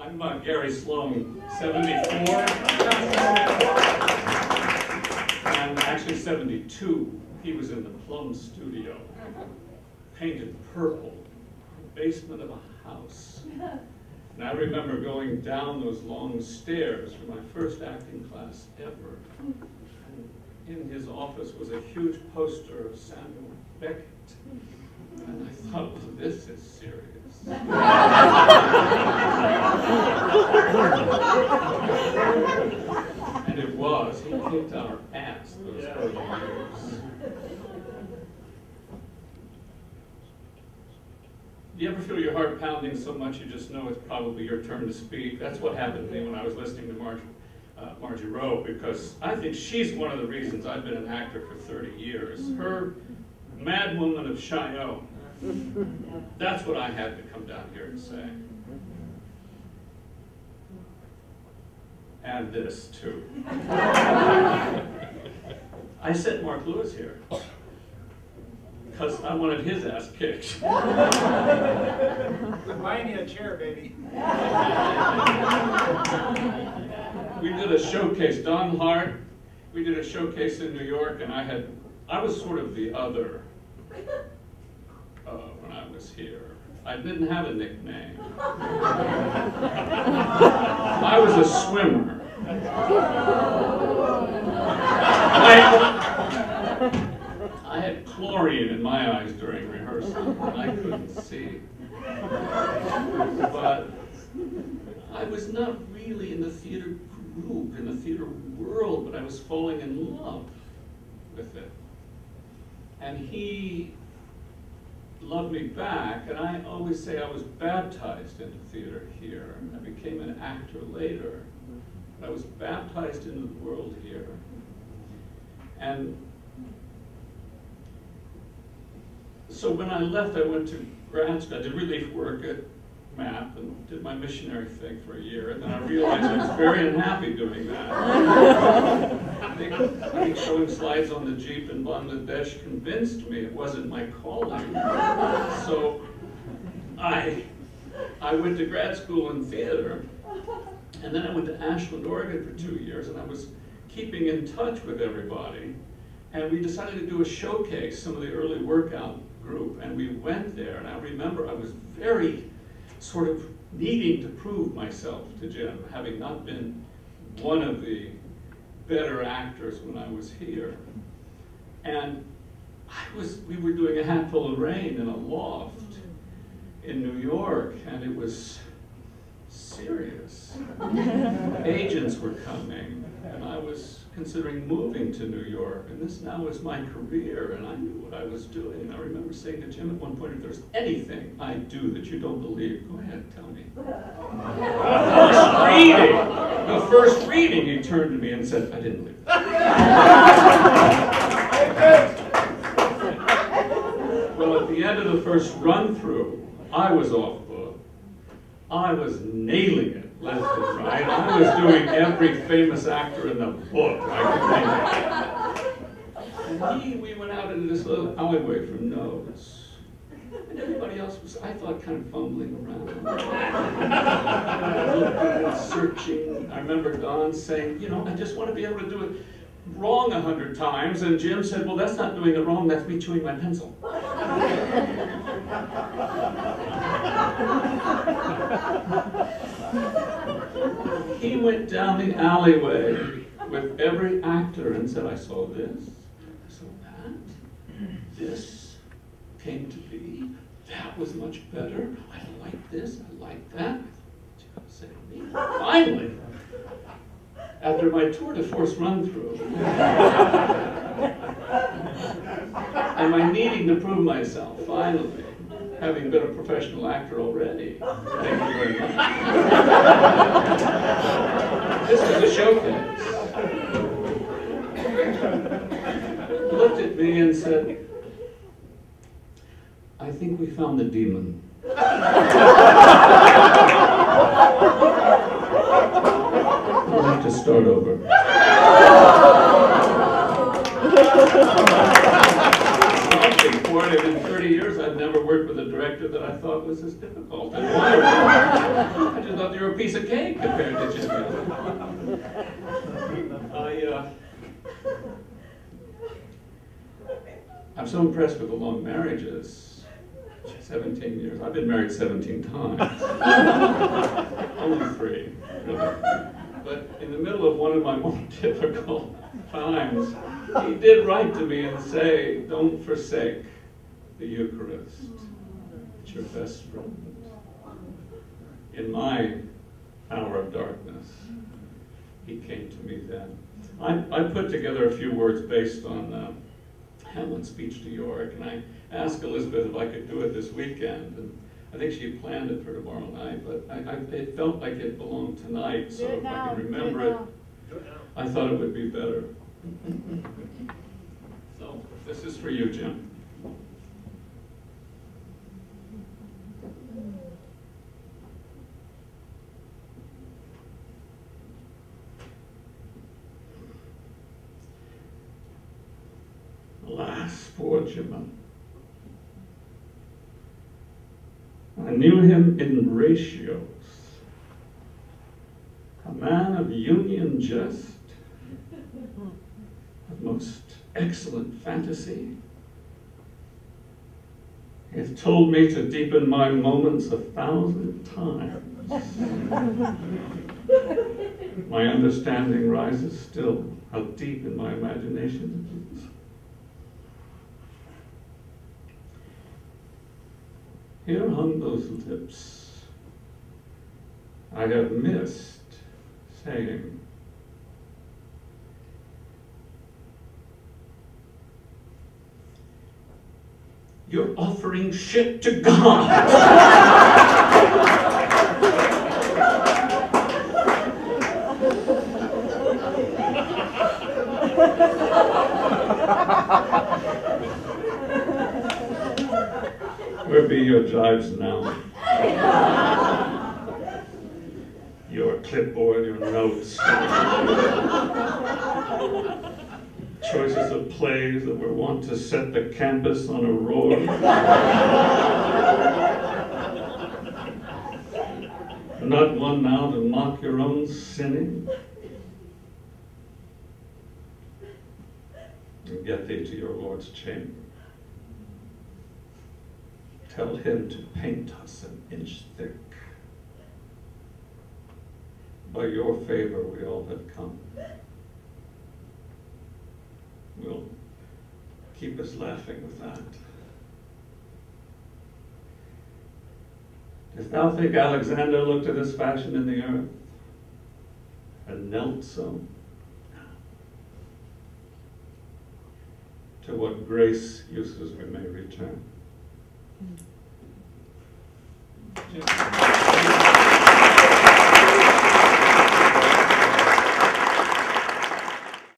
I'm Gary Sloan, 74. And actually 72. He was in the Plum Studio, painted purple, basement of a house. And I remember going down those long stairs for my first acting class ever. And in his office was a huge poster of Samuel Beckett. And I thought, well, this is serious. And it was. He kicked our ass those early years. Do you ever feel your heart pounding so much you just know it's probably your turn to speak? That's what happened to me when I was listening to Margie Rowe, because I think she's one of the reasons I've been an actor for 30 years. Her Mad Woman of Cheyenne. That's what I had to come down here and say. And this, too. I sent Mark Lewis here because I wanted his ass kicked. I'm buying you a chair, baby. We did a showcase, Don Hart, we did a showcase in New York, and I was sort of the other when I was here. I didn't have a nickname. I was a swimmer. I had chlorine in my eyes during rehearsal, and I couldn't see. But I was not really in the theater group, in the theater world, but I was falling in love with it. And he loved me back, and I always say I was baptized into theater here. I became an actor later. I was baptized into the world here. And so when I left, I went to grad school. I did relief work at MAP and did my missionary thing for a year, and then I realized I was very unhappy doing that. I think showing slides on the Jeep in Bangladesh convinced me it wasn't my calling. So I went to grad school in theater, and then I went to Ashland, Oregon for 2 years, and I was keeping in touch with everybody. And we decided to do a showcase, some of the early workout group, and we went there, and I remember I was very sort of needing to prove myself to Jim, having not been one of the better actors when I was here. And we were doing A Hatful of Rain in a loft in New York, and it was serious. Agents were coming, and I was considering moving to New York, and this now was my career, and I knew what I was doing. And I remember saying to Jim at one point, if there's anything I do that you don't believe, go ahead, tell me. The first reading, he turned to me and said, I didn't believe it. Well, at the end of the first run-through, I was off book. I was nailing it. Left and right. I was doing every famous actor in the book I could think of. And we went out into this little alleyway for notes. And everybody else was, I thought, kind of fumbling around. Looking, searching. I remember Don saying, you know, I just want to be able to do it wrong 100 times. And Jim said, well, that's not doing it wrong, that's me chewing my pencil. He went down the alleyway with every actor and said, I saw this, I saw that, this came to be, that was much better, I like this, I like that. Say to me, finally, after my tour de force run-through, and my needing to prove myself, finally, having been a professional actor already. Thank you very much. This was a showcase. He looked at me and said, I think we found the demon. I'd like to start over. In 30 years, I've never worked with a director that I thought was as difficult. I just thought the you're a piece of cake compared to Jimmy. I'm so impressed with the long marriages. 17 years. I've been married 17 times. Only 3. But in the middle of one of my more difficult times, he did write to me and say, don't forsake the Eucharist. It's your best friend. In my hour of darkness, he came to me then. I put together a few words based on Hamlet's speech to York, and I asked Elizabeth if I could do it this weekend. And I think she had planned it for tomorrow night, but it felt like it belonged tonight, so if I can remember it, I thought it would be better. So, this is for you, Jim. Alas, poor Jim. I knew him in ratios, a man of union just, of most excellent fantasy. He has told me to deepen my moments 1,000 times. My understanding rises still, how deep in my imagination it is. Here hung those lips I have missed saying. You're offering shit to God. Where be your jibes now? Your clipboard, your notes. Choices of plays that were wont to set the campus on a roar. Not one now to mock your own sinning. And get thee to your Lord's chamber. Tell him to paint us an inch thick. By your favor we all have come. Will keep us laughing with that. Dost thou think Alexander looked at his fashion in the earth and knelt so? To what grace uses we may return. Yeah.